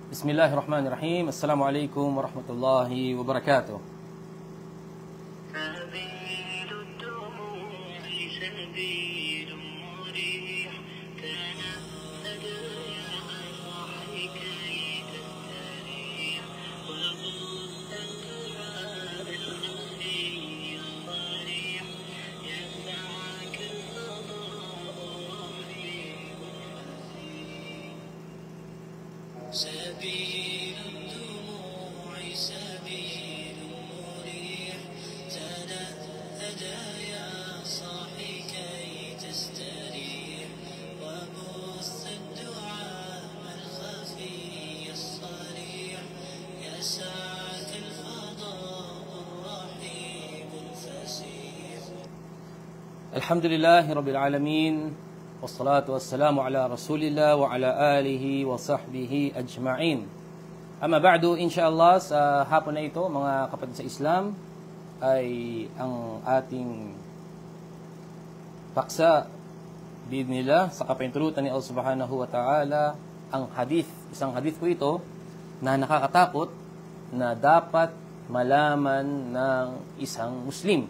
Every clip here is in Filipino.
Bismillahirrahmanirrahim. Assalamualaikum warahmatullahi wabarakatuh. سبيل الدموع سبيل مريح تنهدى يا صاحي كي تستريح وبث الدعاء الخفي الصريح يسعك الفضاء الرحيم الفسيح. Alhamdulillahi Rabbil Alamin. Wassalatu wassalamu ala Rasulillah wa ala alihi wa sahbihi ajma'in. Amma ba'du, insyaAllah sa hapon na ito, mga kapatid sa Islam, ay ang ating paksa bi'idhnillah sa kapahintulutan ni Allah Subhanahu wa Ta'ala, ang hadith, isang hadith po ito na nakakatakot na dapat malaman ng isang Muslim.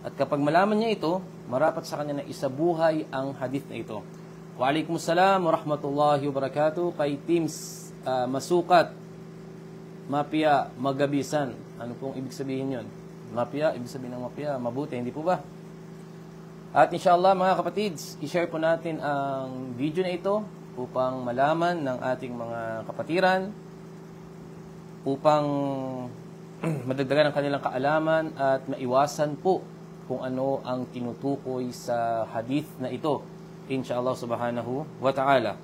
At kapag malaman niya ito, marapat sa kanya na isabuhay ang hadith na ito. Waalaikumsalam warahmatullahi wabarakatuh. Kay Teams Masukat, Mapia, Magabisan. Ano pong ibig sabihin yun? Mapia, ibig sabihin ng mapia, mabuti, hindi po ba? At inshallah mga kapatids, i-share po natin ang video na ito upang malaman ng ating mga kapatiran, upang madagdagan ang kanilang kaalaman at maiwasan po kung ano ang tinutukoy sa hadith na ito, insyaAllah subhanahu wa ta'ala.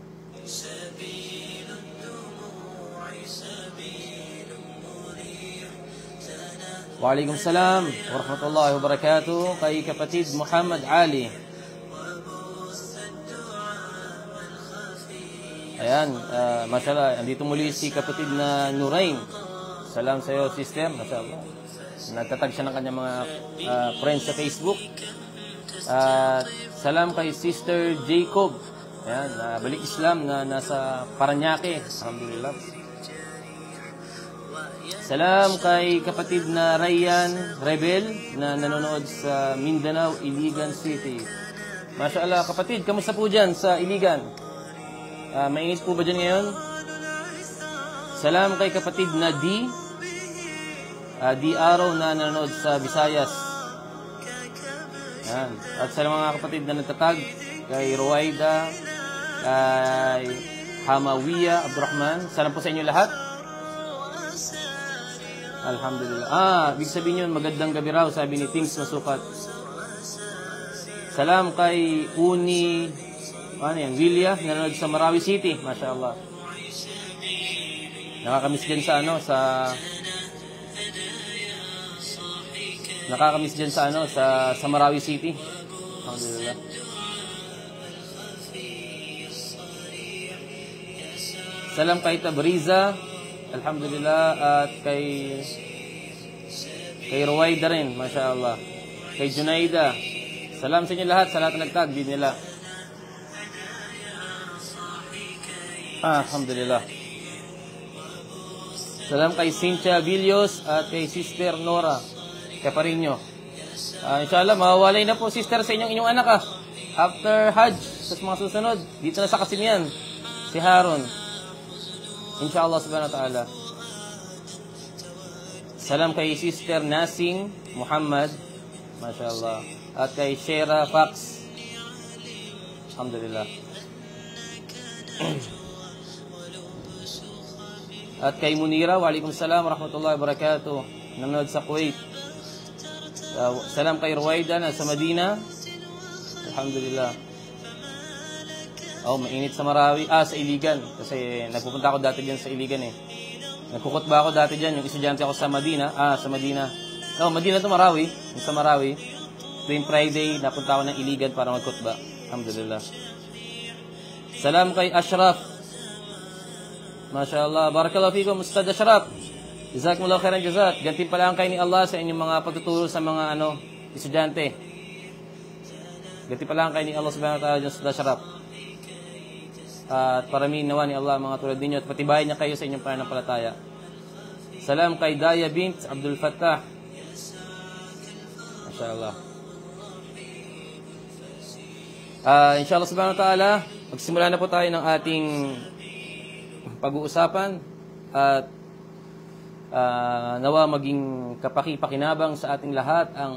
Waalaikumsalam warahmatullahi wabarakatuh. Kay kapatid Muhammad Ali. Ayan, mashallah, andito muli si kapatid na Nurain. Salam sa iyo, sister, mashallah. Nagtatag siya ng kanyang mga friends sa Facebook. Salam kay Sister Jacob. Ayan, balik Islam na nasa Paranaque. Alhamdulillah. Salam kay kapatid na Ryan Rebel na nanonood sa Mindanao, Iligan City. Mashallah, kapatid, kamusta po dyan sa Iligan? Mainit po ba dyan ngayon? Salam kay kapatid na Di Araw na nanonood sa Visayas. Yan. At sa mga kapatid na nagtatag, kay Ruwaida, kay Hamawiya Abdurrahman, salam po sa inyo lahat. Alhamdulillah. Ibig sabihin yun, magandang gabi raw, sabi ni Tings Masukat. Salam kay Uni, Willia, nanonood sa Marawi City. MashaAllah. Nakakamiss dyan sa Marawi City. Alhamdulillah. Salam kay Tabriza, alhamdulillah, at kay Ruwaida rin, mashallah. Kay Junaida. Salam sa inyo lahat, sa lahat na nagtag din nila. Alhamdulillah. Salam kay Cynthia Villos at kay Sister Nora Caparinho. Inshallah, mawawalay na po, sister, sa inyong anak after Hajj, sa mga susunod. Dito na sa Kasimian, si Haron. Inshallah subhanahu wa ta'ala. Salam kay Sister Nasing Muhammad, mashallah. At kay Shera Fax. Alhamdulillah. At kay Munira, waalaikumsalam warahmatullahi wabarakatuh. Nanonood sa Kuwait. Salam kay Ruwaida na sa Madina. Alhamdulillah. Mainit sa Marawi. Sa Iligan. Kasi nagpupunta ako dati dyan sa Iligan eh. Nagkukutba ako dati dyan. Yung estudyante ako sa Madina. Sa Madina. Madina to Marawi. Yung sa Marawi. Tuwing Friday, napunta ako ng Iligan para magkutba. Alhamdulillah. Salam kay Ashraf. MashaAllah. Barakallahu fikum, Ustad Ashraf. Jazakumullahu khairan jazak. Gantimpalaan kayo ni Allah sa inyong mga pagtuturo sa mga estudyante. Gantimpalaan kayo ni Allah subhanahu wa ta'ala dyan sa Ashraf. At paramihin nawa ni Allah mga tulad ninyo at patibayan niya kayo sa inyong pananampalataya. Salam kay Daya bint Abdul Fattah. Mashallah. Inshallah subhanahu wa ta'ala, magsimula na po tayo ng ating pag-uusapan at nawa maging kapaki-pakinabang sa ating lahat ang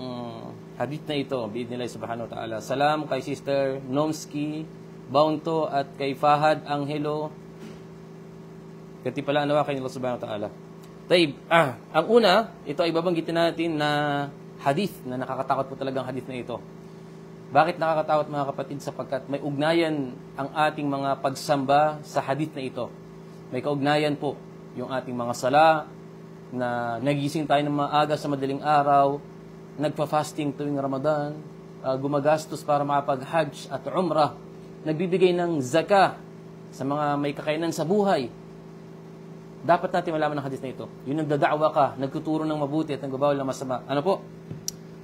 hadith na ito, biidhnillah subhanahu wa ta'ala. Salam kay Sister Nomski Baunto at kay Fahad Angelo. Katipalaan nawa kay Allah subhanahu wa ta'ala. Taib, ang una, ito ay babanggitin natin na hadith na nakakatakot po talagang hadith na ito. Bakit nakakatakot mga kapatid? Sapagkat may ugnayan ang ating mga pagsamba sa hadith na ito. May kaugnayan po yung ating mga sala, na nagising tayo ng maaga sa madaling araw, nagpa-fasting tuwing Ramadan, gumagastos para makapag-hajj at umrah, nagbibigay ng zakah sa mga may kakainan sa buhay. Dapat natin malaman ng hadith na ito. Yung nagdada'wa ka, nagtuturo ng mabuti at nagbabawal ng masama. Ano po?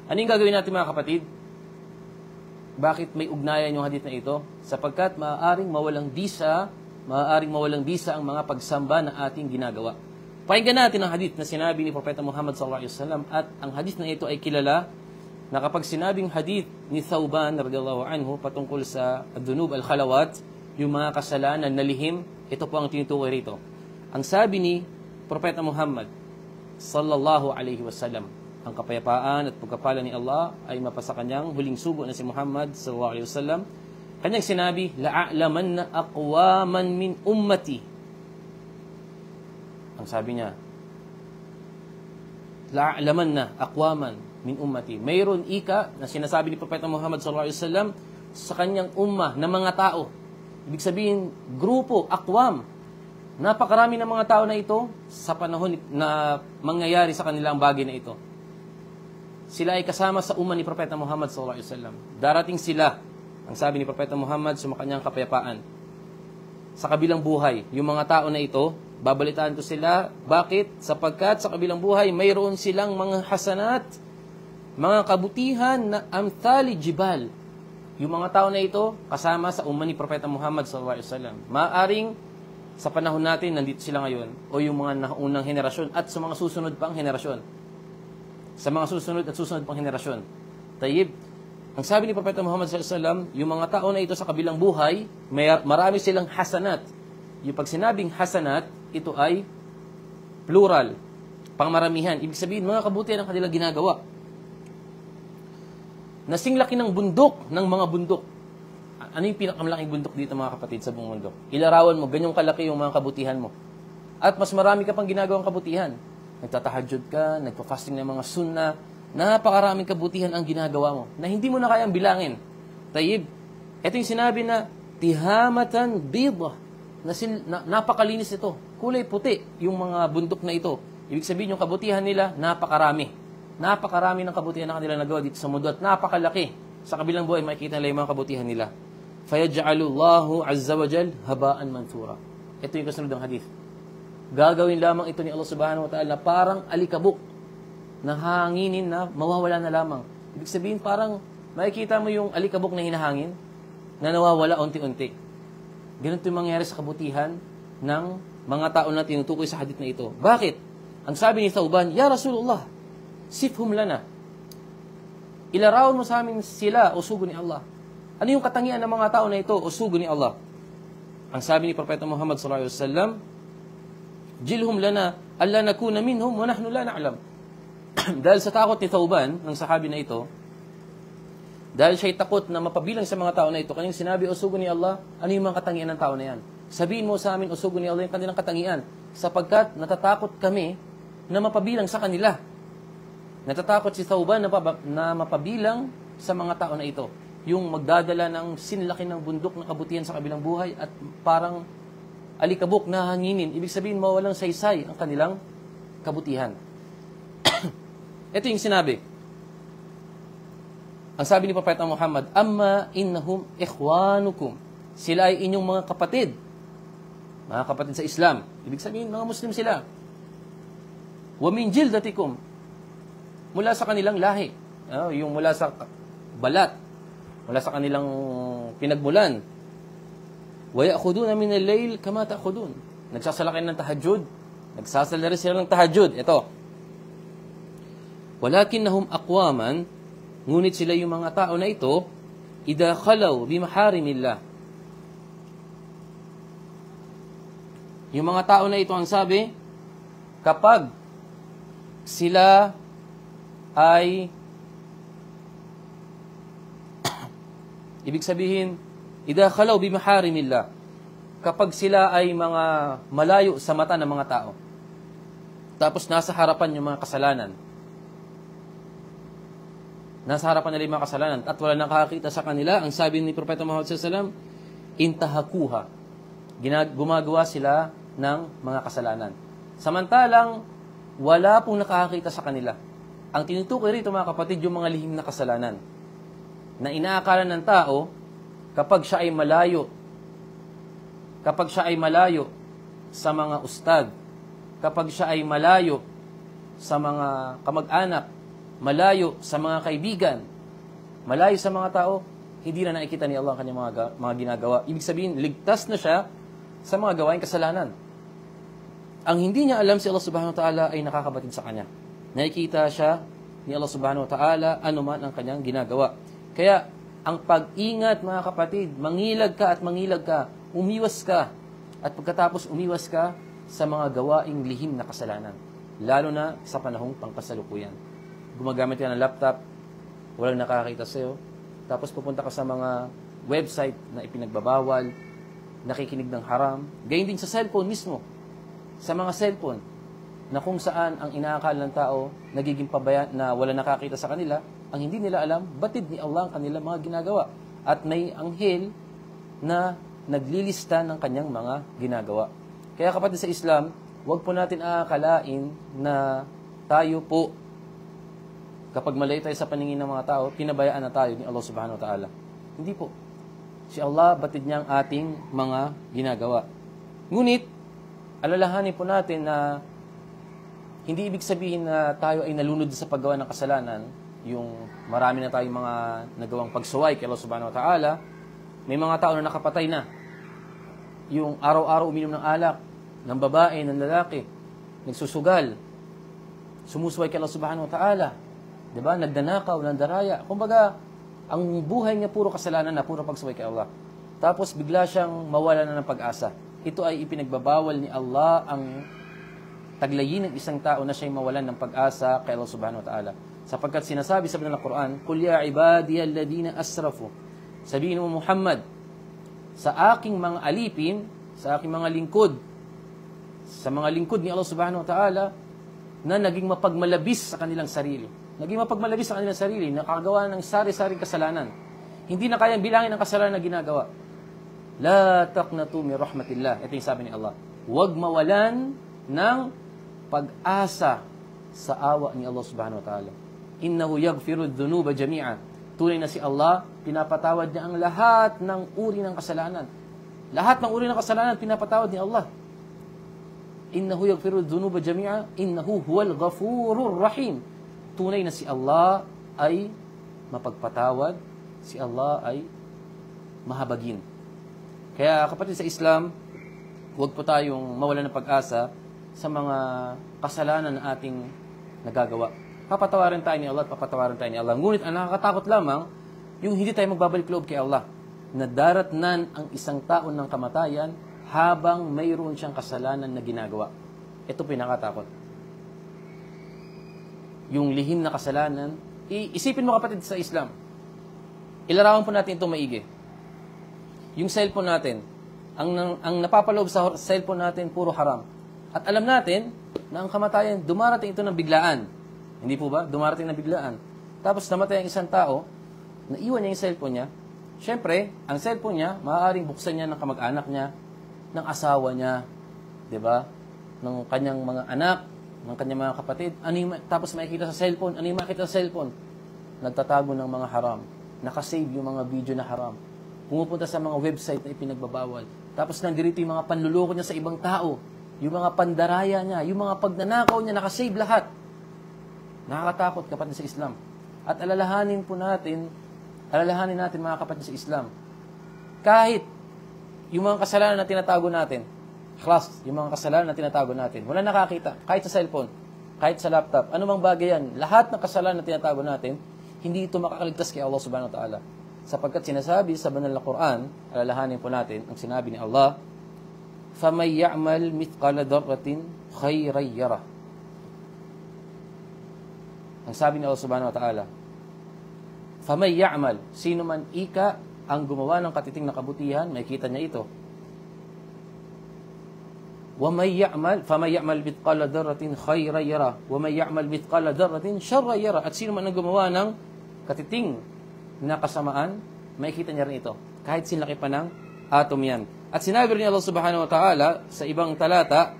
Ano yung gagawin natin mga kapatid? Bakit may ugnayan yung hadith na ito? Sapagkat maaaring mawalang bisa ang mga pagsamba na ating ginagawa. Pakinggan natin ang hadith na sinabi ni Propeta Muhammad sallallahu alaihi wasallam, at ang hadith na ito ay kilala na kapag sinabing hadith ni Thawban radhiyallahu anhu patungkol sa ad-dunub al-khalawat, yung mga kasalanan na lihim, ito po ang tinutukoy rito. Ang sabi ni Propeta Muhammad sallallahu alaihi wasallam, ang kapayapaan at pagkapala ni Allah ay mapasa kanyang huling sugo na si Muhammad sallallahu alaihi wasallam. Kanyang sinabi, la'alamanna aqwaman min ummati. Ang sabi niya, la'alamanna aqwaman min ummati. Mayroon ika na sinasabi ni Propeta Muhammad sallallahu alaihi wasallam sa kanyang ummah na mga tao. Ibig sabihin, grupo, aqwam. Napakarami ng mga tao na ito sa panahon na mangyayari sa kanilang bagay na ito. Sila ay kasama sa umma ni Propeta Muhammad sallallahu alaihi wasallam. Darating sila, ang sabi ni Propeta Muhammad sa kanyang kapayapaan, sa kabilang buhay. Yung mga tao na ito, babalitaan ko sila. Bakit? Sapagkat sa kabilang buhay, mayroon silang mga hasanat, mga kabutihan na amthali jibal. Yung mga tao na ito, kasama sa umma ni Propeta Muhammad sallallahu alaihi wasallam. Maaring sa panahon natin, nandito sila ngayon, o yung mga naunang henerasyon at sa mga susunod pang henerasyon. Sa mga susunod at susunod pang henerasyon. Tayyib, ang sabi ni Propeta Muhammad sallallahu alaihi wasallam, yung mga tao na ito sa kabilang buhay, marami silang hasanat. Yung pag sinabing hasanat, ito ay plural, pangmaramihan. Ibig sabihin, mga kabutihan ang kanilang ginagawa. Nasing laki ng bundok, ng mga bundok. Ano yung pinakamalaking bundok dito mga kapatid sa buong mundo? Ilarawan mo, ganyong kalaki yung mga kabutihan mo. At mas marami ka pang ginagawang kabutihan. Nagtatahajjud ka, nagpa-fasting ng mga sunnah, napakaraming kabutihan ang ginagawa mo na hindi mo na kayang bilangin. Tayyib, ito yung sinabi na tihamatan bidha, na napakalinis ito. Kulay puti yung mga bundok na ito. Ibig sabihin yung kabutihan nila, napakarami. Napakarami ng kabutihan na kanila nagawa dito sa mundo at napakalaki. Sa kabilang buhay, makikita nila yung mga kabutihan nila. Fayaj'alullahu azza wa jal habaan mansura. Ito yung kasunod ng hadith. Gagawin lamang ito ni Allah subhanahu wa ta'ala na parang alikabok na hanginin na mawawala na lamang. Ibig sabihin parang makikita mo yung alikabok na hinahangin na nawawala unti-unti. Ganito yung mangyayari sa kabutihan ng mga tao na tinutukoy sa hadith na ito. Bakit? Ang sabi ni Thawban, Ya Rasulullah, sifhum lana. Ilarawan mo sa amin sila o sugo ni Allah. Ano yung katangian ng mga tao na ito o sugo ni Allah? Ang sabi ni Propeta Muhammad sallallahu alaihi wasallam, Jilhum lana alla nakuna minhum wa nahnu la na'lam. Dahil sa takot ni Thawban, ng sahabi na ito, dahil siya'y takot na mapabilang sa mga tao na ito, kanyang sinabi, o sugo ni Allah, ano yung mga katangian ng tao na yan? Sabihin mo sa amin, o sugo ni Allah, yung kanilang katangian, sapagkat natatakot kami na mapabilang sa kanila. Natatakot si Thawban na mapabilang sa mga tao na ito. Yung magdadala ng sinlaki ng bundok ng kabutihan sa kabilang buhay at parang alikabok na hanginin. Ibig sabihin, mawalang saysay ang kanilang kabutihan. Ito yung sinabi. Ang sabi ni Propeta Muhammad, Amma innahum ikhwanukum. Sila ay inyong mga kapatid. Mga kapatid sa Islam. Ibig sabihin, mga Muslim sila. Wa min jildatikum. Mula sa kanilang lahi. Yung mula sa balat. Mula sa kanilang pinagmulan. وَيَأْخُذُونَ مِنَ اللَّيْلِ كَمَا تَأْخُذُونَ. Nagsasala kayo ng tahajjud. Nagsasala rin sila ng tahajjud. Ito. وَلَكِنَّهُمْ أَقْوَامًا. Ngunit sila yung mga tao na ito, إِذَا خَلَوْا بِمَحَارِمِ اللَّهِ. Yung mga tao na ito, ang sabi, kapag sila ay ibig sabihin, idha khalaw bi maharimillah, kapag sila ay mga malayo sa mata ng mga tao, tapos nasa harapan yung mga kasalanan, nasa harapan nila yung mga kasalanan, at wala nakakita sa kanila, ang sabi ni Propeta Muhammad SAW, intahakuha, gumagawa sila ng mga kasalanan. Samantalang, wala pong nakakita sa kanila. Ang tinutukoy rito, mga kapatid, yung mga lihim na kasalanan na inaakala ng tao kapag siya ay malayo sa mga ustad, kapag siya ay malayo sa mga kamag-anak, malayo sa mga kaibigan, malayo sa mga tao, hindi na nakikita ni Allah ang kanyang mga ginagawa. Ibig sabihin, ligtas na siya sa mga gawaing kasalanan. Ang hindi niya alam si Allah subhanahu wa ta'ala ay nakakabatid sa kanya. Nakikita siya ni Allah subhanahu wa ta'ala anuman ang kanyang ginagawa. Kaya, ang pag-ingat, mga kapatid, mangilag ka, umiwas ka, at pagkatapos umiwas ka sa mga gawaing lihim na kasalanan. Lalo na sa panahong pangkasalukuyan. Gumagamit ka ng laptop, walang nakakita sa'yo, tapos pupunta ka sa mga website na ipinagbabawal, nakikinig ng haram, gayon din sa cellphone mismo. Sa mga cellphone, na kung saan ang inaakala ng tao nagiging pabayaan na wala nakakita sa kanila, ang hindi nila alam, batid ni Allah ang kanilang mga ginagawa. At may anghel na naglilista ng kanyang mga ginagawa. Kaya kapatid sa Islam, huwag po natin aakalain na tayo po, kapag mali tayo sa paningin ng mga tao, pinabayaan na tayo ni Allah subhanahu wa ta'ala. Hindi po. Si Allah, batid niya ang ating mga ginagawa. Ngunit, alalahanin po natin na hindi ibig sabihin na tayo ay nalunod sa paggawa ng kasalanan, yung marami na tayong mga nagawang pagsuway kay Allah subhanahu wa ta'ala, may mga tao na nakapatay na. Yung araw-araw uminom ng alak, ng babae, ng lalaki, nagsusugal, sumusuway kay Allah subhanahu wa ta'ala, diba? Nagdanakaw, nandaraya. Kumbaga, ang buhay niya puro kasalanan na, puro pagsuway kay Allah. Tapos bigla siyang mawala na ng pag-asa. Ito ay ipinagbabawal ni Allah ang taglayin ng isang tao na siya'y mawalan ng pag-asa kay Allah subhanahu wa ta'ala. Sapagkat sinasabi sa banal na Quran, Qul ya ibadiya alladhina asrafu. Sabihin mo, Muhammad, sa aking mga alipin, sa aking mga lingkod, sa mga lingkod ni Allah subhanahu wa ta'ala, na naging mapagmalabis sa kanilang sarili. Naging mapagmalabis sa kanilang sarili, nakagawa ng sari-saring kasalanan. Hindi na kayang bilangin ang kasalanan na ginagawa. La taqnatu min rahmatillah. Ito yung sabi ni Allah. Huwag mawalan ng pag-asa sa awa ni Allah subhanahu wa ta'ala. Innahu yaghfiru dhunuba jami'a. Tunay na si Allah, pinapatawad niya ang lahat ng uri ng kasalanan. Lahat ng uri ng kasalanan, pinapatawad ni Allah. Innahu yaghfiru dhunuba jami'a. Innahu huwal ghafurur rahim. Tunay na si Allah ay mapagpatawad. Si Allah ay mahabagin. Kaya kapatid sa Islam, huwag po tayong mawalan ng pag-asa sa mga kasalanan na ating nagagawa. Papatawarin tayo ni Allah at papatawarin tayo ni Allah. Ngunit ang nakakatakot lamang, yung hindi tayo magbabalik loob kay Allah, na daratnan ang isang tao ng kamatayan habang mayroon siyang kasalanan na ginagawa. Ito pinakatakot. Yung lihim na kasalanan, isipin mo kapatid sa Islam, ilarawan po natin ito maigi. Yung cellphone natin, ang napapaloob sa cellphone natin, puro haram. At alam natin na ang kamatayan, dumarating ito ng biglaan. Hindi po ba? Dumarating ng biglaan. Tapos namatay ang isang tao, naiwan niya yung cellphone niya. Siyempre, ang cellphone niya, maaaring buksan niya ng kamag-anak niya, ng asawa niya, di ba? Ng kanyang mga anak, ng kanyang mga kapatid. Tapos makikita sa cellphone, ano yung makikita sa cellphone? Nagtatago ng mga haram. Nakasave yung mga video na haram. Pumupunta sa mga website na ipinagbabawal. Tapos nandirito yung mga panluloko niya sa ibang tao. Yung mga pandaraya niya, yung mga pagnanakaw niya, nakasave lahat. Nakakatakot kapatid sa Islam. At alalahanin natin mga kapatid sa Islam, kahit yung mga kasalanan na tinatago natin, yung mga kasalanan na tinatago natin, wala nakakita, kahit sa cellphone, kahit sa laptop, anumang bagay yan, lahat ng kasalanan na tinatago natin, hindi ito makakaligtas kay Allah subhanahu wa ta'ala. Sapagkat sinasabi sa banal na Quran, alalahanin po natin, ang sinabi ni Allah, فَمَنْ يَعْمَلْ مِثْقَالَ ذَرَّةٍ خَيْرًا يَرَهُ. Ang sabi ni Allah subhanahu wa ta'ala, فَمَنْ يَعْمَلْ, sino man ika ang gumawa ng katiting na kabutihan, makikita niya ito. وَمَنْ يَعْمَلْ مِثْقَالَ ذَرَّةٍ خَيْرًا يَرَهُ وَمَنْ يَعْمَلْ مِثْقَالَ ذَرَّةٍ شَرًّا يَرَهُ. At sino man ang gumawa ng katiting na kasamaan, makikita niya rin ito. Kahit sinlaki pa ng atom yan. At sinabi rin Allah subhanahu wa ta'ala sa ibang talata,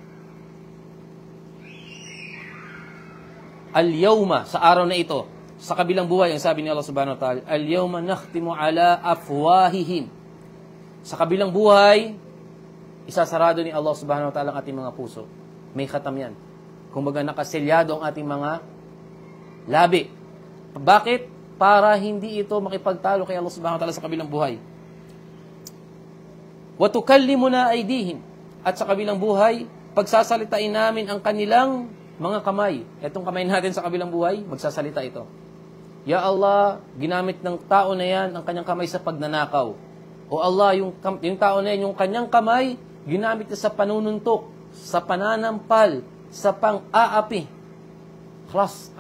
Al-yawma, sa araw na ito, sa kabilang buhay, ang sabi ni Allah subhanahu wa ta'ala, Al-yawma nakhtimu ala afwahihim. Sa kabilang buhay, isasarado ni Allah subhanahu wa ta'ala ang ating mga puso. May khatam yan. Kumbaga nakaselyado ang ating mga labi. Bakit? Para hindi ito makipagtalo kay Allah subhanahu wa ta'ala sa kabilang buhay. Wa tukallimuna aydihim. At sa kabilang buhay, pagsasalitain namin ang kanilang mga kamay. Itong kamay natin sa kabilang buhay, magsasalita ito. Ya Allah, ginamit ng tao na yan ang kanyang kamay sa pagnanakaw. O Allah, yung tao na yan, yung kanyang kamay, ginamit niya sa panununtok, sa pananampal, sa pang-aapi. Klas,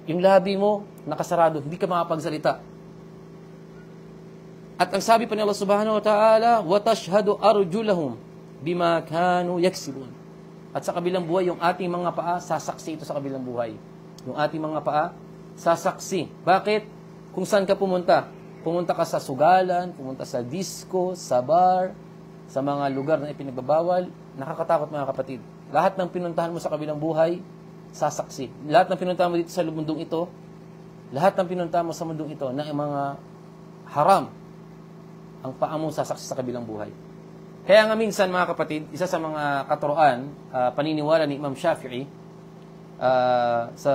yung labi mo, nakasarado, hindi ka makapagsalita. At ang sabi pa ni Allah subhanahu wa ta'ala, وَتَشْهَدُ أَرْجُلَهُمْ بِمَا كَانُوا يَكْسِبُونَ. At sa kabilang buhay, yung ating mga paa, sasaksi ito sa kabilang buhay. Yung ating mga paa, sasaksi. Bakit? Kung saan ka pumunta? Pumunta ka sa sugalan, pumunta sa disco, sa bar, sa mga lugar na ipinagbabawal, nakakatakot mga kapatid. Lahat ng pinuntahan mo sa kabilang buhay, sasaksi. Lahat ng pinuntahan mo dito sa mundong ito, lahat ng pinuntahan mo sa mundong ito na mga haram, ang paa mo sasaksi sa kabilang buhay. Kaya nga minsan mga kapatid, isa sa mga katuroan, paniniwala ni Imam Shafi'i, sa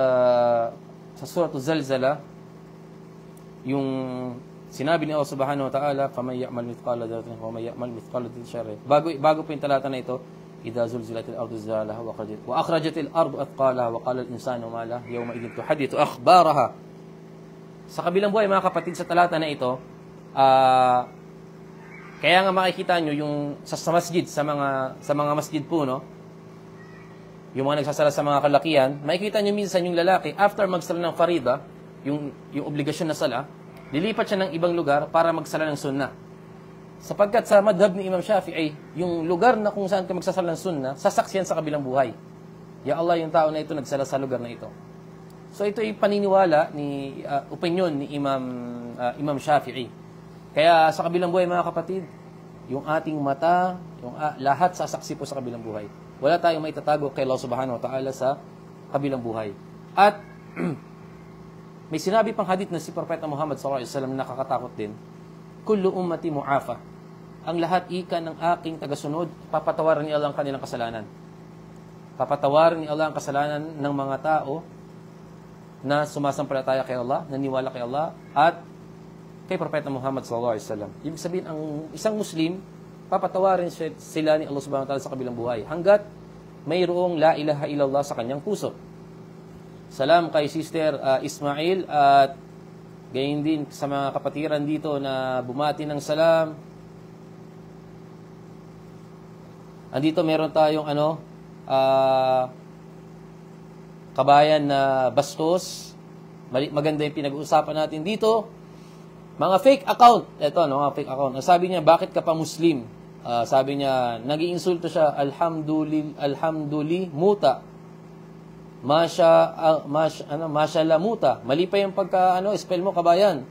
Surah Zalzala, yung sinabi ni Allah subhanahu wa ta'ala, فَمَنْ يَعْمَلْ مِثْقَالَ ذَرَّةٍ وَمَنْ يَعْمَلْ مِثْقَالَ ذَرَّةٍ شَرًّا. Bago po yung talata na ito, إِذَا زُلْزِلَتِ الْأَرْضُ زِلْزَالَهَا وَأَخْرَجَتِ الْأَرْضُ أَثْقَالَهَا وَقَالَ الْإِنسَانُ مَا لَهَا يَوْمَئِذٍ تُحَدِّثُ أَخْبَارَهَا. Sa kabilang buhay mga kapatid, sa talata na ito, kaya nga makikita nyo yung sa masjid, sa mga masjid po, no? Yung mga nagsasala sa mga kalakihan, makikita nyo minsan yung lalaki, after magsala ng farida, yung obligasyon na sala, lilipat siya ng ibang lugar para magsala ng sunnah. Sapagkat sa madhab ni Imam Shafi'i, yung lugar na kung saan ka magsasala ng sunnah, sasaksiyan sa kabilang buhay. Ya Allah, yung tao na ito nagsala sa lugar na ito. So ito ay paniniwala opinion ni Imam Shafi'i. Kaya sa kabilang buhay mga kapatid, yung ating mata, lahat sasaksi po sa kabilang buhay. Wala tayong maitatago kay Allah subhanahu wa ta'ala sa kabilang buhay. At may sinabi pang hadith na si Propeta Muhammad sallallahu alaihi wasallam na nakakatakot din. Kullu ummati mu'afa. Ang lahat ika ng aking tagasunod, papatawaran ni Allah ang kanilang kasalanan. Papatawaran ni Allah ang kasalanan ng mga tao na sumasampalataya kay Allah, naniwala kay Allah, at kay Propeta Muhammad sallallahu alaihi wasallam. Ibig sabihin, ang isang Muslim, papatawarin sila ni Allah subhanahu wa ta'ala sa kabilang buhay hanggat mayroong la ilaha illallah sa kanyang puso. Salam kay Sister Ismail at gayon din sa mga kapatiran dito na bumati ng salam. Andito meron tayong kabayan na Bastos. Maganda yung pinag-uusapan natin dito. Mga fake account. Ito, mga fake account. Sabi niya, bakit ka pa Muslim? Sabi niya, nag-iinsulto siya, alhamdulillah muta. Mashallah muta. Mali pa yung spell mo, kabayan.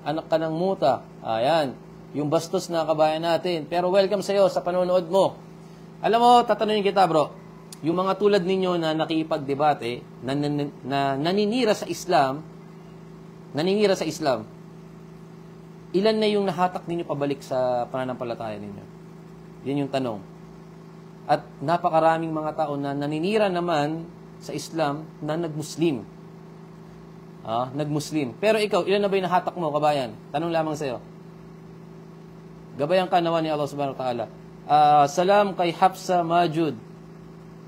Anak ka ng muta. Ayan. Yung Bastos na kabayan natin. Pero welcome sa'yo sa panonood mo. Alam mo, tatanungin kita bro. Yung mga tulad ninyo na nakipagdebate, na naninira sa Islam, ilan na yung nahatak ninyo pabalik sa pananampalataya ninyo? Yan yung tanong. At napakaraming mga tao na naninira naman sa Islam na nag-Muslim. Nag-Muslim. Pero ikaw, ilan na ba yung nahatak mo, kabayan? Tanong lamang sa'yo. Gabayan ka nawa ni Allah subhanahu wa ta'ala. Salam kay Hafsa Majud,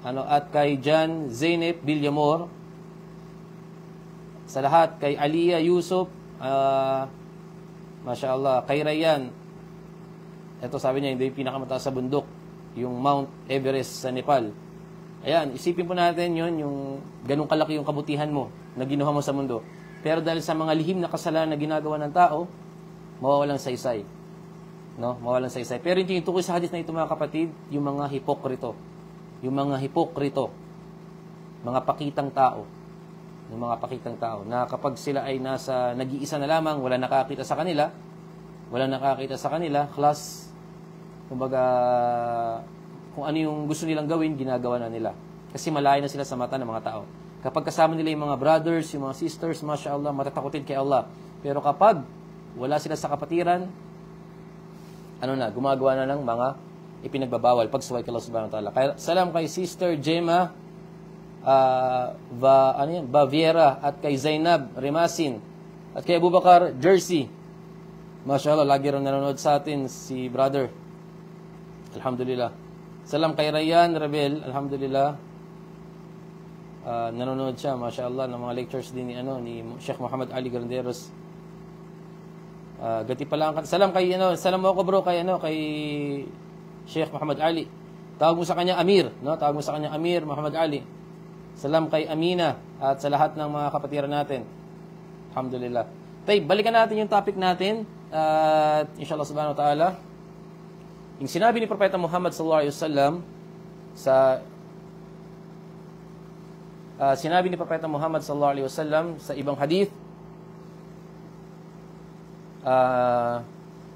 at kay Jan Zeynep Villamor. Sa lahat, kay Aliyah Yusuf, Masya Allah, kay Rayyan. Ito sabi niya, hindi yung pinakamataas sa bundok, yung Mount Everest sa Nepal. Ayan, isipin po natin yun, yung ganun kalaki yung kabutihan mo na ginawa mo sa mundo. Pero dahil sa mga lihim na kasalanan na ginagawa ng tao, mawawalang saysay. No? Mawawalang saysay. Pero yung tungkol sa hadith na ito, mga kapatid, yung mga hipokrito. Yung mga hipokrito. Mga pakitang tao. Yung mga pakitang tao. Na kapag sila ay nag-iisa na lamang, wala nakakita sa kanila, class, kumbaga, kung ano yung gusto nilang gawin, ginagawa na nila. Kasi malayo na sila sa mata ng mga tao. Kapag kasama nila yung mga brothers, yung mga sisters, Masya Allah, matatakutin kay Allah. Pero kapag wala sila sa kapatiran, gumagawa na ng mga ipinagbabawal, pagsuway kay Allah subhanahu wa ta'ala. Kaya, salam kay Sister Gemma Baviera, at kay Zainab Remasin, at kay Abubakar Jersey. Masya Allah, lagi rin nanonood sa atin si brother. Alhamdulillah. Salam kay Rayyan Rebel, alhamdulillah. Nanonood siya, Masya Allah, ng mga lectures din ni Sheikh Muhammad Ali Granderos. Gati pala ang salam kay salam mo ako bro kay Sheikh Muhammad Ali. Tawag mo sa kanya Amir, no? Tawag mo sa kanya Amir Muhammad Ali. Salam kay Amina at sa lahat ng mga kapatiran natin. Alhamdulillah. Tay, balikan natin yung topic natin at inshallah subhanahu wa ta'ala. Yung sinabi ni Propeta Muhammad sallallahu alaihi wasallam sinabi ni Propeta Muhammad sallallahu alaihi wasallam sa ibang hadith,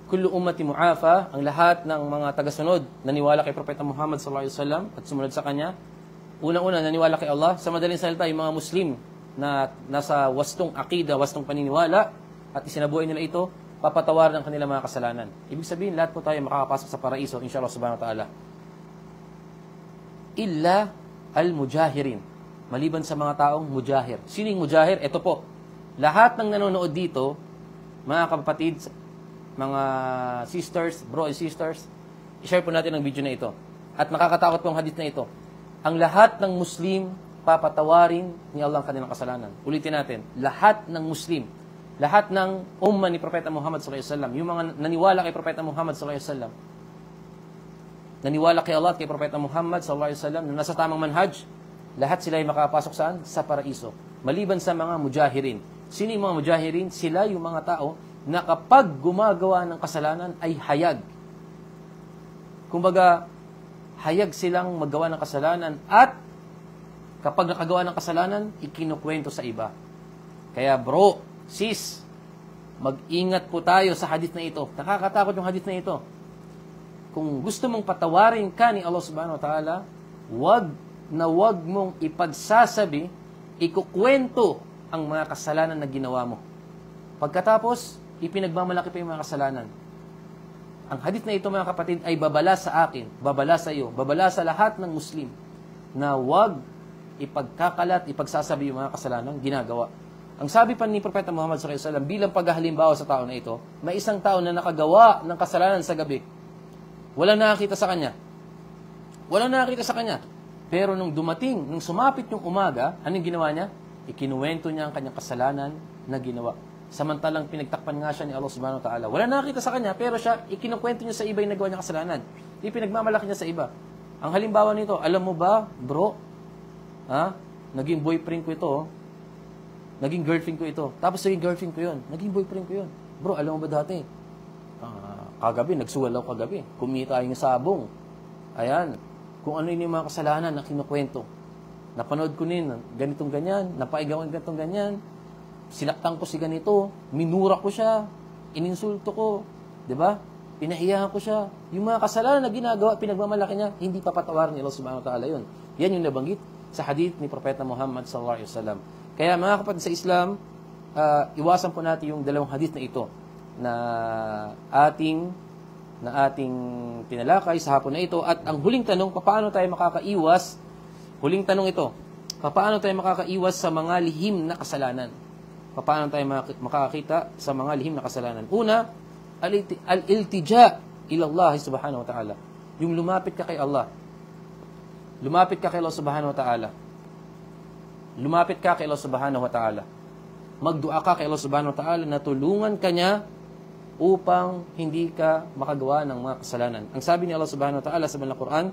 kullu ummati mu'afa, ang lahat ng mga tagasunod naniwala kay Propeta Muhammad sallallahu alaihi wasallam at sumunod sa kanya. Unang-una naniwala kay Allah. Sa madaling salita, yung mga Muslim na nasa wastong akida, wastong paniniwala at isinabuhay nila ito, papatawaran ang kanilang mga kasalanan. Ibig sabihin, lahat po tayo makakapasok sa paraiso, inshallah subhanahu wa ta'ala. Illa al-mujahirin. Maliban sa mga taong mujahir. Sino yung mujahir? Ito po. Lahat ng nanonood dito, mga kapatid, mga sisters, bro and sisters, i-share po natin ang video na ito. At makakatakot po ang hadith na ito. Ang lahat ng Muslim, papatawarin ni Allah ang kanilang kasalanan. Ulitin natin. Lahat ng Muslim, lahat ng umma ni Propeta Muhammad sallallahu alaihi wasallam, yung mga naniwala kay Propeta Muhammad sallallahu alaihi wasallam, naniwala kay Allah at kay Propeta Muhammad sallallahu alaihi wasallam, na nasa tamang manhaj, lahat sila ay makapasok saan? Sa paraiso. Maliban sa mga mujahirin. Sino yung mga mujahirin? Sila yung mga tao na kapag gumagawa ng kasalanan ay hayag. Kumbaga, hayag silang maggawa ng kasalanan at kapag nakagawa ng kasalanan, ikinukwento sa iba. Kaya bro, sis, mag-ingat po tayo sa hadith na ito. Nakakatakot yung hadith na ito. Kung gusto mong patawarin ka ni Allah subhanahu wa ta'ala, wag mong ipagsasabi, ikukwento ang mga kasalanan na ginawa mo. Pagkatapos, ipinagmamalaki pa yung mga kasalanan. Ang hadith na ito, mga kapatid, ay babala sa akin, babala sa iyo, babala sa lahat ng Muslim, na wag ipagkakalat, ipagsasabi yung mga kasalanan ginagawa. Ang sabi pa ni Propeta Muhammad sallallahu alaihi wasallam, bilang paghahalimbawa sa tao na ito, may isang tao na nakagawa ng kasalanan sa gabi. Walang nakakita sa kanya. Walang nakakita sa kanya. Pero nung dumating, nung sumapit yung umaga, anong ginawa niya? Ikinuwento niya ang kanyang kasalanan na ginawa. Samantalang pinagtakpan nga siya ni Allah subhanahu wa ta'ala. Wala nakakita sa kanya, pero siya, ikinukwento niya sa iba yung nagawa niya kasalanan. Ipinagmamalaki niya sa iba. Ang halimbawa nito, alam mo ba, bro, naging boyfriend ko ito, naging girlfriend ko ito. Tapos naging girlfriend ko yun. Naging boyfriend ko yun. Bro, alam mo ba dati? Kagabi, nagsuwal ako kagabi. Kumita yung sabong. Ayan. Kung ano yung mga kasalanan na kinukwento. Napanood ko ganitong ganyan. Napaigaw ko ganitong ganyan. Sinaktan ko si ganito. Minura ko siya. Ininsulto ko. Diba? Pinahiyahan ko siya. Yung mga kasalanan na ginagawa, pinagmamalaki niya, hindi papatawarin ni Allah subhanahu wa ta'ala yun. Yan yung nabanggit sa hadith ni Propeta Muhammad sallallahu alaihi wasallam. Kaya mga kapatid sa Islam, iwasan po natin yung dalawang hadith na ito na ating tinalakay sa hapon na ito. At ang huling tanong, paano tayo makakaiwas? Huling tanong ito, paano tayo makakaiwas sa mga lihim na kasalanan? Paano tayo makakakita sa mga lihim na kasalanan? Una, al-iltija ilallah subhanahu wa ta'ala. Yung lumapit ka kay Allah. Lumapit ka kay Allah subhanahu wa ta'ala. Lumapit ka kay Allah subhanahu wa ta'ala. Magdua ka kay Allah subhanahu wa ta'ala na tulungan ka niya upang hindi ka makagawa ng mga kasalanan. Ang sabi ni Allah subhanahu wa ta'ala sa Banal Quran,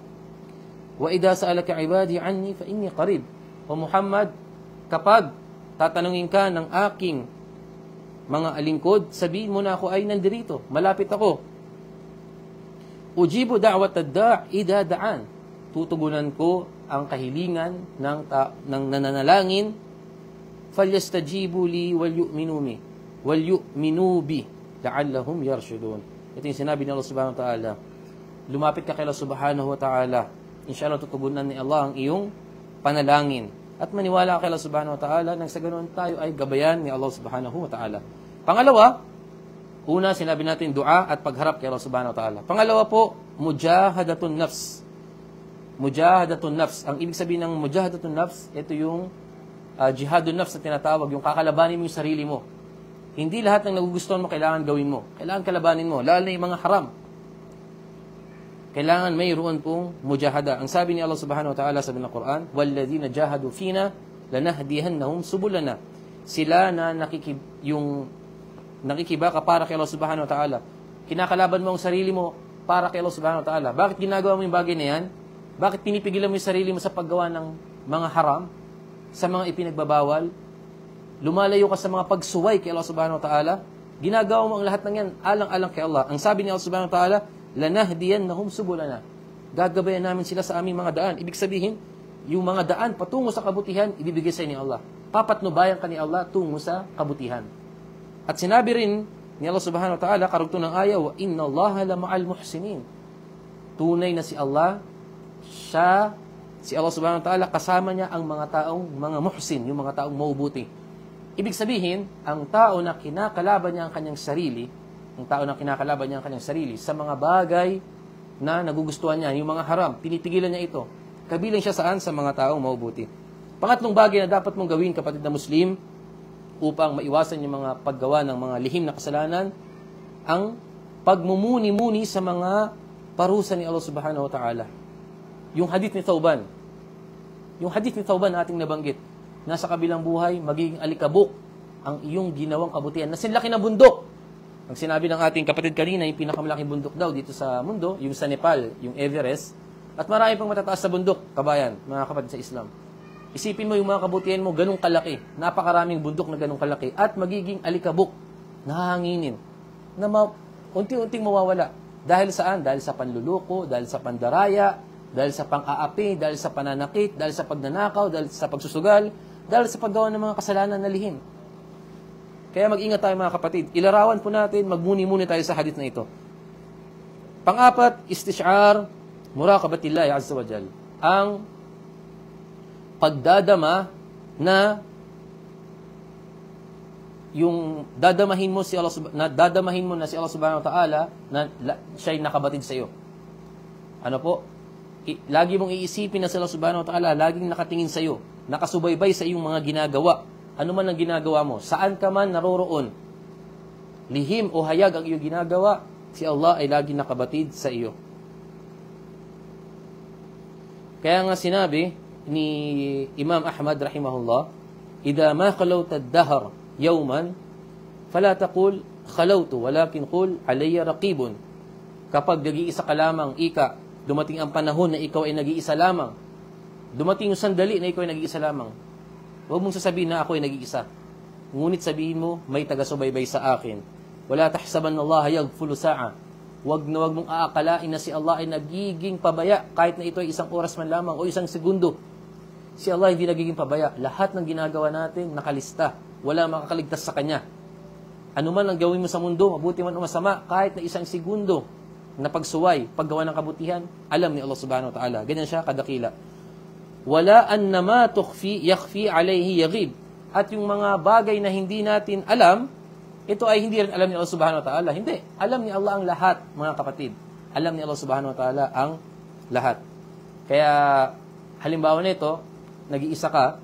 wa idha sa'alaka ibadi anni fa inni qarib. O Muhammad, kapag tatanungin ka ng aking mga alingkod, sabihin mo na ako ay nandirito, malapit ako. Ujibu da'wat ad-da' idha da'an. Tutugunan ko ang kahilingan ng nananalangin. Falyastajibu li wal yu'minu bi la'allahum yarshudun. Ito yung sinabi ni Allah subhanahu wa ta'ala. Lumapit ka kay Allah subhanahu wa ta'ala. Inshallah tutugunan ni Allah ang iyong panalangin. At maniwala ka kay Allah subhanahu wa ta'ala nang sa ganoon tayo ay gabayan ni Allah subhanahu wa ta'ala. Pangalawa, una sinabi natin dua at pagharap kay Allah subhanahu wa ta'ala. Pangalawa po, mujahadatun nafs. Mujahadatun nafs. Ang ibig sabihin ng mujahadatun nafs, ito yung jihadun nafs na tinatawag, yung kakalabanin mo yung sarili mo. Hindi lahat ng nagugustuhan mo kailangan gawin mo. Kailangan kalabanin mo, lalo na yung mga haram. Kailangan mayroon pong mujahada. Ang sabi ni Allah subhanahu wa ta'ala sa Quran, وَالَّذِينَ جَاهَدُوا فِينَا لَنَهْدِيَنَّهُمْ سُبُلَنَا. Sila na nakikibaka para kay Allah subhanahu wa ta'ala. Kinakalaban mo ang sarili mo para kay Allah subhanahu wa ta'ala. Bakit ginagawa mo yung bagay na yan? Bakit pinipigilan mo yung sarili mo sa paggawa ng mga haram? Sa mga ipinagbabawal? Lumalayo ka sa mga pagsuway kay Allah subhanahu wa ta'ala? Ginagawa mo ang lahat ng yan alang-alang kay Allah. Ang sabi ni Allah subhanahu wa ta'ala, lanahdiyannahum subulana. Gagabayan namin sila sa aming mga daan. Ibig sabihin, yung mga daan patungo sa kabutihan, ibibigay sa ni Allah. Papatnubayan ka ni Allah tungo sa kabutihan. At sinabi rin ni Allah subhanahu wa ta'ala, karugtong ng ayaw, wa inna Allaha la ma'al muhsinin. Tunay na si Allah, si Allah subhanahu wa ta'ala, kasama niya ang mga taong mga muhsin, yung mga taong maubuti. Ibig sabihin, ang tao na kinakalaban niya ang kanyang sarili, sa mga bagay na nagugustuhan niya, yung mga haram, tinitigilan niya ito. Kabilang siya saan? Sa mga taong maubuti. Pangatlong bagay na dapat mong gawin, kapatid na Muslim, upang maiwasan yung mga paggawa ng mga lihim na kasalanan, ang pagmumuni-muni sa mga parusa ni Allah subhanahu wa ta'ala. Yung hadith ni Thawban. Yung hadith ni Thawban na ating nabanggit, nasa kabilang buhay, magiging alikabok ang iyong ginawang kabutihan. Na sinlaki na bundok. Ang sinabi ng ating kapatid kanina, yung pinakamalaking bundok daw dito sa mundo, yung sa Nepal, yung Everest. At marami pang matataas sa bundok, kabayan, mga kapatid sa Islam. Isipin mo yung mga kabutihan mo, ganung kalaki. Napakaraming bundok na ganung kalaki. At magiging alikabok, nahahanginin, na unti-unting mawawala. Dahil saan? Dahil sa panluloko, dahil sa pandaraya, dahil sa pang-aapi, dahil sa pananakit, dahil sa pagnanakaw, dahil sa pagsusugal, dahil sa paggawa ng mga kasalanan na lihim. Kaya mag-ingat tayo mga kapatid. Ilarawan po natin, magmuni-muni tayo sa hadith na ito. Pang-apat, istish'ar muraqabatillahi azza wa jal. Ang pagdadama na yung dadamahin mo na si Allah subhanahu wa ta'ala na siya'y nakabatid sa iyo. Ano po? Lagi mong iisipin na si Allah subhanahu wa ta'ala laging nakatingin sa iyo, nakasubaybay sa iyong mga ginagawa. Ano man ang ginagawa mo, saan ka man naroroon, lihim o hayag ang iyong ginagawa, si Allah ay laging nakabatid sa iyo. Kaya nga sinabi ni Imam Ahmad rahimahullah, "Idza ma khalawta ad-dahr yawman fala taqul khalawtu walakin qul alayya raqibun." Kapag nag-iisa ka lamang, dumating ang panahon na ikaw ay nag-iisa lamang. Dumating yung sandali na ikaw ay nag-iisa lamang. Huwag mong sasabihin na ako ay nag-iisa. Ngunit sabihin mo, may taga-subaybay sa akin. Wala tahsabanna Allah yaghfulu sa'a. Huwag mong aakalain na si Allah ay nagiging pabaya kahit na ito ay isang oras man lamang o isang segundo. Si Allah hindi nagiging pabaya. Lahat ng ginagawa natin nakalista. Wala makakaligtas sa Kanya. Ano man ang gawin mo sa mundo, mabuti man o masama, kahit na isang segundo na pagsuway, paggawa ng kabutihan, alam ni Allah subhanahu wa ta'ala. Ganyan siya kadakila. Wala annama yakhfi alayhi yaghib. At yung mga bagay na hindi natin alam, ito ay hindi rin alam ni Allah subhanahu wa ta'ala. Hindi. Alam ni Allah ang lahat, mga kapatid. Alam ni Allah subhanahu wa ta'ala ang lahat. Kaya, halimbawa nito, nag-iisa ka,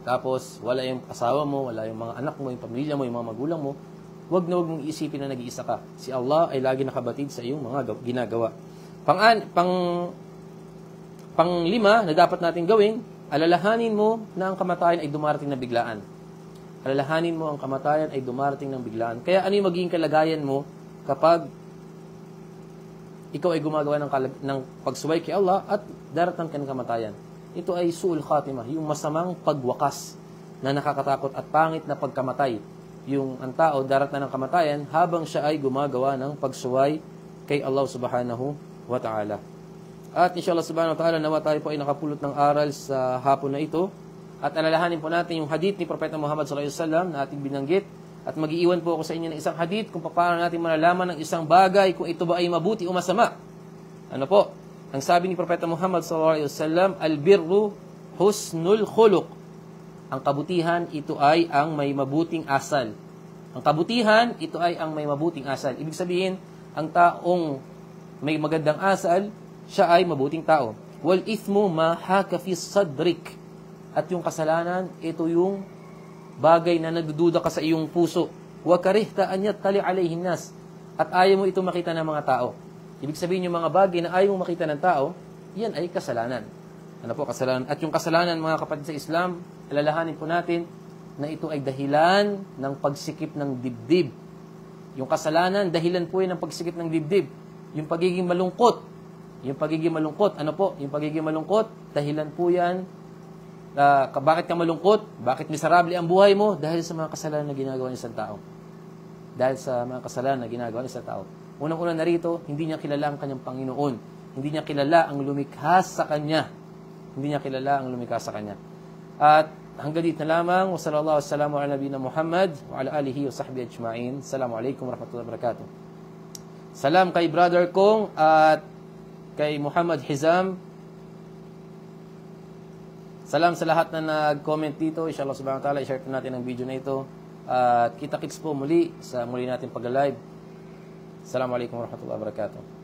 tapos wala yung asawa mo, wala yung mga anak mo, yung pamilya mo, yung mga magulang mo, huwag na huwag mong isipin na nag-iisa ka. Si Allah ay lagi nakabatid sa iyong mga ginagawa. Pang-lima na dapat natin gawin, alalahanin mo na ang kamatayan ay dumarating na biglaan. Alalahanin mo ang kamatayan ay dumarating ng biglaan. Kaya ano yung magiging kalagayan mo kapag ikaw ay gumagawa ng pagsuway kay Allah at darating ka ng kamatayan? Ito ay su'ul khatimah, yung masamang pagwakas na nakakatakot at pangit na pagkamatay. Yung ang tao darat na ng kamatayan habang siya ay gumagawa ng pagsuway kay Allah subhanahu wa ta'ala. At inshallah subhanahu wa ta'ala, nawa tayo po ay nakapulot ng aral sa hapon na ito. At alalahanin po natin yung hadith ni Propeta Muhammad sallallahu alaihi wasallam na ating binanggit. At mag-iiwan po ako sa inyo ng isang hadith kung paano natin malalaman ng isang bagay kung ito ba ay mabuti o masama. Ano po? Ang sabi ni Propeta Muhammad sallallahu alaihi wasallam, al-birru husnul khuluq. Ang kabutihan, ito ay ang may mabuting asal. Ang kabutihan, ito ay ang may mabuting asal. Ibig sabihin, ang taong may magandang asal, siya ay mabuting tao. Wal ithmu ma haka fi sadrik. At yung kasalanan, ito yung bagay na nagdududa ka sa iyong puso. Wa karihta an yattali alayhin nas. At ayaw mo ito makita ng mga tao. Ibig sabihin yung mga bagay na ayaw mo makita ng tao, yan ay kasalanan. Ano po, kasalanan? At yung kasalanan, mga kapatid sa Islam, alalahanin po natin na ito ay dahilan ng pagsikip ng dibdib. Yung kasalanan, dahilan po yan ng pagsikip ng dibdib. Yung pagiging malungkot. Yung pagiging malungkot, ano po? Yung pagiging malungkot, dahilan po yan. Bakit ka malungkot? Bakit miserable ang buhay mo? Dahil sa mga kasalanan na ginagawa ng isang tao. Dahil sa mga kasalanan na ginagawa ng isang tao. Unang-una narito, hindi niya kilala ang kanyang Panginoon. Hindi niya kilala ang lumikha sa kanya. Hindi niya kilala ang lumikha sa kanya. At hanggang dito na lamang. Wa sallallahu wassalamu ala nabiyina Muhammad wa ala alihi wa sahbihi ajma'in. Assalamualaikum warahmatullahi wabarakatuh. Salam kay brother kong at kay Muhammad Hizam. Salam sa lahat na nag-comment dito. Inshallah subhanahu wa ta'ala, i-share natin ang video na ito. At kita-kits po muli sa muli natin pag-live. Assalamualaikum warahmatullahi wabarakatuh.